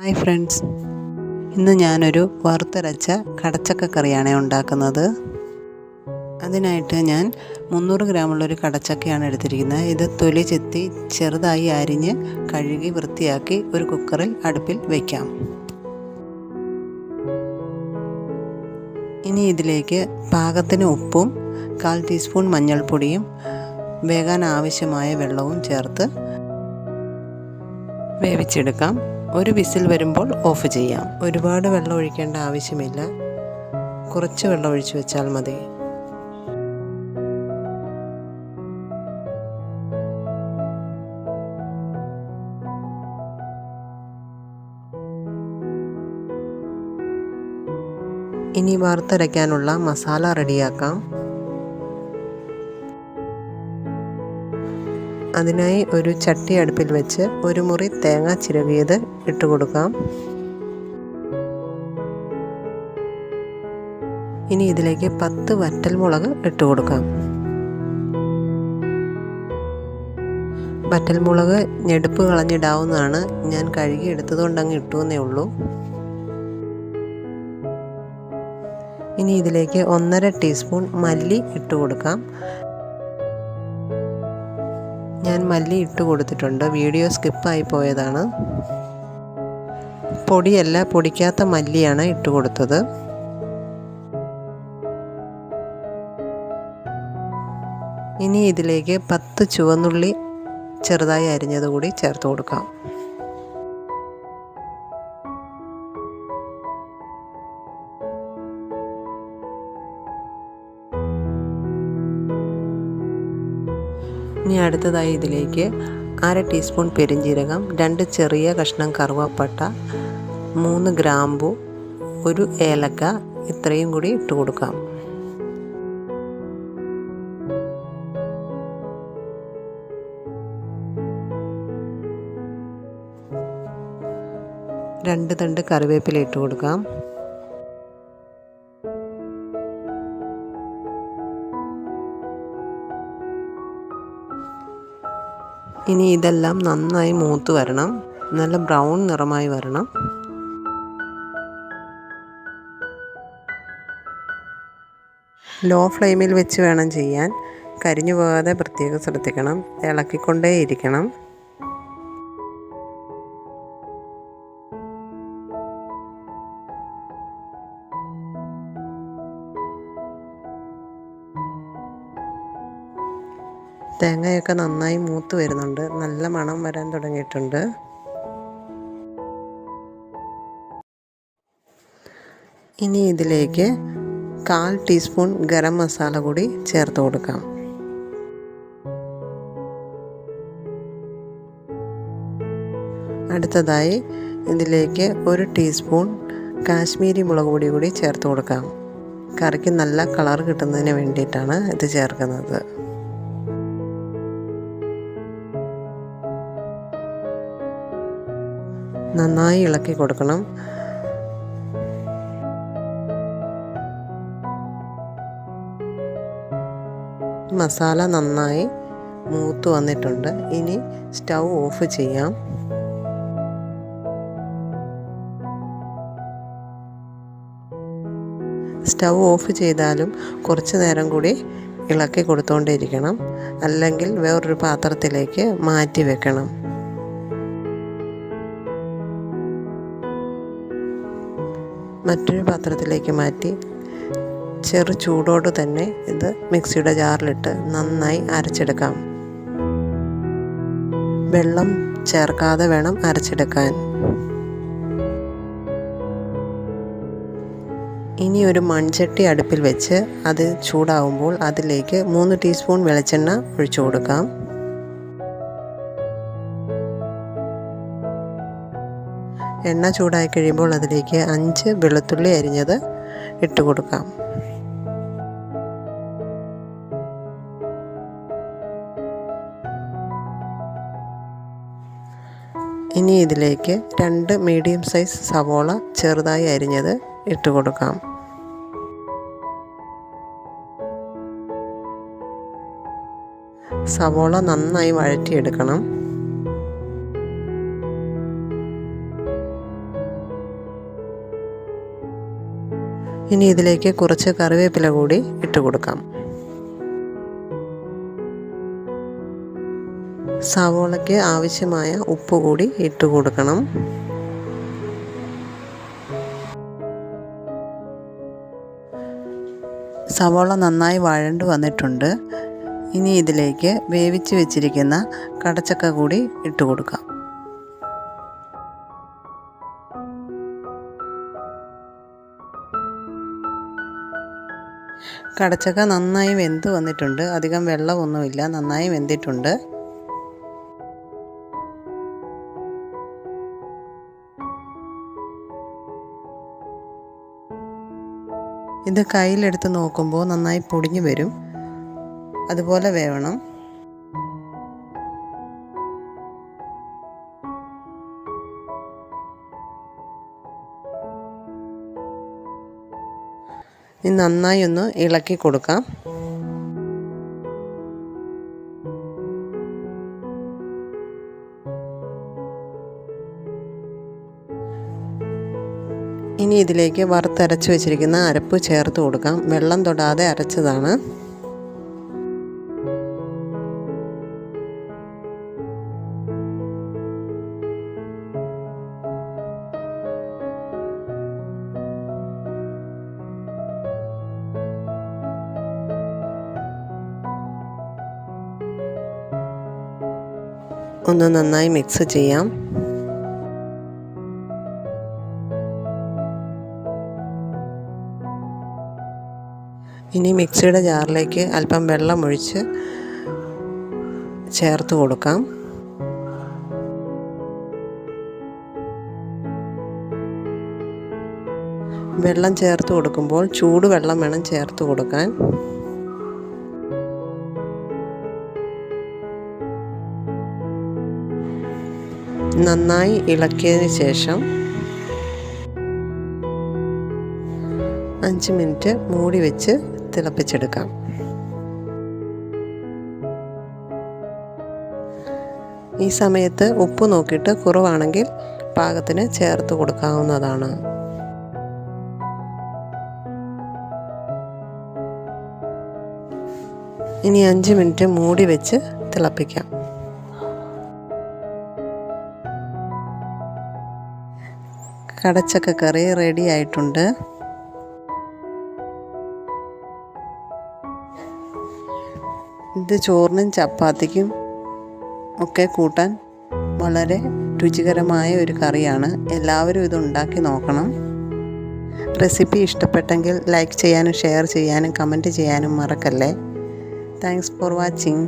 Hi friends, ഇന്ന് ഞാനൊരു വറുത്തരച്ച കടച്ചക്ക കറിയാണ് ഉണ്ടാക്കുന്നത്. അതിനായിട്ട് ഞാൻ 300 ഗ്രാമുള്ളൊരു കടച്ചക്കയാണ് എടുത്തിരിക്കുന്നത്. ഇത് തൊലി ചെത്തി ചെറുതായി അരിഞ്ഞ് കഴുകി വൃത്തിയാക്കി ഒരു കുക്കറിൽ അടുപ്പിൽ വയ്ക്കാം. ഇനി ഇതിലേക്ക് പാകത്തിന് ഉപ്പും 1/4 ടീസ്പൂൺ മഞ്ഞൾപ്പൊടിയും വേകാൻ ആവശ്യമായ വെള്ളവും ചേർത്ത് വേവിച്ചെടുക്കാം. ഒരു വിസിൽ വരുമ്പോൾ ഓഫ് ചെയ്യാം. ഒരുപാട് വെള്ളം ഒഴിക്കേണ്ട ആവശ്യമില്ല, കുറച്ച് വെള്ളം ഒഴിച്ചു വെച്ചാൽ മതി. ഇനി വറുത്തരയ്ക്കാനുള്ള മസാല റെഡിയാക്കാം. അതിനായി ഒരു ചട്ടി അടുപ്പിൽ വെച്ച് ഒരു മുറി തേങ്ങ ചിരവിയത് ഇട്ട് കൊടുക്കാം. ഇനി ഇതിലേക്ക് 10 വറ്റൽമുളക് ഇട്ട് കൊടുക്കാം. വറ്റൽമുളക് ഞെടുപ്പ് കളഞ്ഞിടാവുന്നതാണ്. ഞാൻ കഴുകി എടുത്തതുകൊണ്ട് അങ്ങ് ഇട്ടുവെന്നേ ഉള്ളൂ. ഇനി ഇതിലേക്ക് 1.5 ടീസ്പൂൺ മല്ലി ഇട്ട് കൊടുക്കാം. ഞാൻ മല്ലി ഇട്ട് കൊടുത്തിട്ടുണ്ട്, വീഡിയോ സ്കിപ്പായി പോയതാണ്. പൊടിയല്ല, പൊടിക്കാത്ത മല്ലിയാണ് ഇട്ട് കൊടുത്തത്. ഇനി ഇതിലേക്ക് 10 ചുവന്നുള്ളി ചെറുതായി അരിഞ്ഞത് കൂടി ചേർത്ത് കൊടുക്കാം. ഇനി അടുത്തതായി ഇതിലേക്ക് 1/2 ടീസ്പൂൺ പെരിഞ്ജീരകം, 2 ചെറിയ കഷ്ണം കറുവപ്പട്ട, 3 ഗ്രാമ്പു, 1 ഏലക്ക, ഇത്രയും കൂടി ഇട്ട് കൊടുക്കാം. രണ്ട് തണ്ട് കറിവേപ്പില ഇട്ട് കൊടുക്കാം. ഇനി ഇതെല്ലാം നന്നായി മൂത്ത് വരണം, നല്ല ബ്രൗൺ നിറമായി വരണം. ലോ ഫ്ലെയിമിൽ വെച്ച് വേണം ചെയ്യാൻ, കരിഞ്ഞു പോകാതെ പ്രത്യേകം ശ്രദ്ധിക്കണം. ഇളക്കിക്കൊണ്ടേയിരിക്കണം. തേങ്ങയൊക്കെ നന്നായി മൂത്ത് വരുന്നുണ്ട്, നല്ല മണം വരാൻ തുടങ്ങിയിട്ടുണ്ട്. ഇനി ഇതിലേക്ക് 1/4 ടീസ്പൂൺ ഗരം മസാല കൂടി ചേർത്ത് കൊടുക്കാം. അടുത്തതായി ഇതിലേക്ക് 1 ടീസ്പൂൺ കാശ്മീരി മുളക് പൊടി കൂടി ചേർത്ത് കൊടുക്കാം. കറിക്ക് നല്ല കളർ കിട്ടുന്നതിന് വേണ്ടിയിട്ടാണ് ഇത് ചേർക്കുന്നത്. നന്നായി ഇളക്കി കൊടുക്കണം. മസാല നന്നായി മൂത്ത് വന്നിട്ടുണ്ട്. ഇനി സ്റ്റൗ ഓഫ് ചെയ്യാം. സ്റ്റൗ ഓഫ് ചെയ്താലും കുറച്ച് നേരം കൂടി ഇളക്കി കൊടുത്തുകൊണ്ടിരിക്കണം, അല്ലെങ്കിൽ വേറൊരു പാത്രത്തിലേക്ക് മാറ്റി വെക്കണം. മറ്റൊരു പാത്രത്തിലേക്ക് മാറ്റി ചെറു ചൂടോട് തന്നെ ഇത് മിക്സിയുടെ ജാറിലിട്ട് നന്നായി അരച്ചെടുക്കാം. വെള്ളം ചേർക്കാതെ വേണം അരച്ചെടുക്കാൻ. ഇനി ഒരു മൺചട്ടി അടുപ്പിൽ വെച്ച് അത് ചൂടാവുമ്പോൾ അതിലേക്ക് 3 ടീസ്പൂൺ വെളിച്ചെണ്ണ ഒഴിച്ചു കൊടുക്കാം. എണ്ണ ചൂടായി കഴിയുമ്പോൾ അതിലേക്ക് 5 വെളുത്തുള്ളി അരിഞ്ഞത് ഇട്ട് കൊടുക്കാം. ഇനി ഇതിലേക്ക് 2 മീഡിയം സൈസ് സവോള ചെറുതായി അരിഞ്ഞത് ഇട്ട് കൊടുക്കാം. സവോള നന്നായി വഴറ്റിയെടുക്കണം. ഇനി ഇതിലേക്ക് കുറച്ച് കറിവേപ്പില കൂടി ഇട്ട് കൊടുക്കാം. സവോളയ്ക്ക് ആവശ്യമായ ഉപ്പ് കൂടി ഇട്ട് കൊടുക്കണം. സവോള നന്നായി വഴണ്ട് വന്നിട്ടുണ്ട്. ഇനി ഇതിലേക്ക് വേവിച്ച് വെച്ചിരിക്കുന്ന കടച്ചക്ക കൂടി ഇട്ട് കൊടുക്കാം. കടച്ചക്ക നന്നായി വെന്ത് വന്നിട്ടുണ്ട്. അധികം വെള്ളമൊന്നുമില്ല, നന്നായി വെന്തിട്ടുണ്ട്. ഇത് കയ്യിലെടുത്ത് നോക്കുമ്പോൾ നന്നായി പൊടിഞ്ഞു വരും. അതുപോലെ വേവണം. ഇനി നന്നായി ഒന്ന് ഇളക്കി കൊടുക്കാം. ഇനി ഇതിലേക്ക് വറുത്തരച്ച് വെച്ചിരിക്കുന്ന അരപ്പ് ചേർത്ത് കൊടുക്കാം. വെള്ളം തൊടാതെ അരച്ചതാണ്. ഒന്ന് നന്നായി മിക്സ് ചെയ്യാം. ഇനി മിക്സിയുടെ ജാറിലേക്ക് അല്പം വെള്ളമൊഴിച്ച് ചേർത്ത് കൊടുക്കാം. വെള്ളം ചേർത്ത് കൊടുക്കുമ്പോൾ ചൂടുവെള്ളം വേണം ചേർത്ത് കൊടുക്കാൻ. നന്നായി ഇളക്കിയതിന് ശേഷം 5 മിനിറ്റ് മൂടി വെച്ച് തിളപ്പിച്ചെടുക്കാം. ഈ സമയത്ത് ഉപ്പ് നോക്കിയിട്ട് കുറവാണെങ്കിൽ പാകത്തിന് ചേർത്ത് കൊടുക്കാവുന്നതാണ്. ഇനി 5 മിനിറ്റ് മൂടി വെച്ച് തിളപ്പിക്കാം. കടച്ചക്ക കറി റെഡി ആയിട്ടുണ്ട്. ഇത് ചോറിനും ചപ്പാത്തിക്കും ഒക്കെ കൂട്ടാൻ വളരെ രുചികരമായ ഒരു കറിയാണ്. എല്ലാവരും ഇത് ഉണ്ടാക്കി നോക്കണം. റെസിപ്പി ഇഷ്ടപ്പെട്ടെങ്കിൽ ലൈക്ക് ചെയ്യാനും ഷെയർ ചെയ്യാനും കമൻറ്റ് ചെയ്യാനും മറക്കല്ലേ. Thanks for watching.